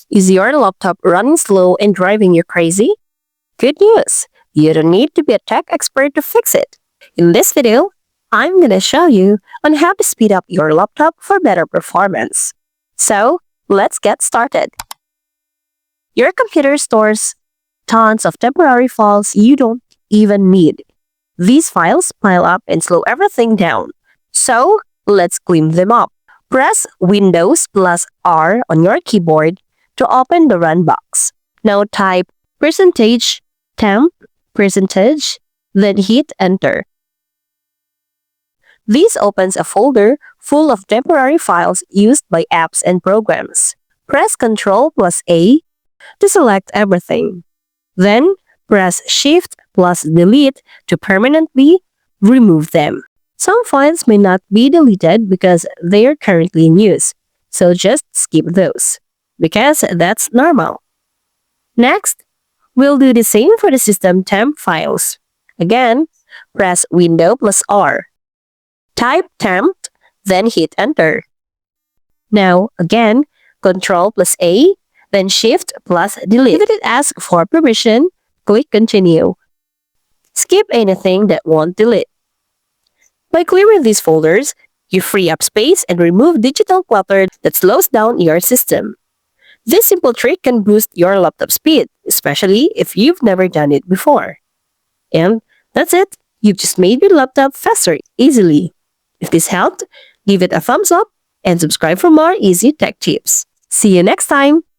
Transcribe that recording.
Is your laptop running slow and driving you crazy? Good news! You don't need to be a tech expert to fix it. In this video, I'm going to show you on how to speed up your laptop for better performance. So, let's get started. Your computer stores tons of temporary files you don't even need. These files pile up and slow everything down. So, let's clean them up. Press Windows plus R on your keyboard to open the Run box. Now type %temp, then hit Enter. This opens a folder full of temporary files used by apps and programs. Press Ctrl plus A to select everything. Then, press Shift plus Delete to permanently remove them. Some files may not be deleted because they are currently in use, so just skip those, because that's normal. Next, we'll do the same for the system temp files. Again, press Windows plus R. Type temp, then hit Enter. Now, again, Ctrl plus A, then Shift plus Delete. If it asks for permission, click Continue. Skip anything that won't delete. By clearing these folders, you free up space and remove digital clutter that slows down your system. This simple trick can boost your laptop speed, especially if you've never done it before. And that's it. You've just made your laptop faster easily. If this helped, give it a thumbs up and subscribe for more easy tech tips. See you next time!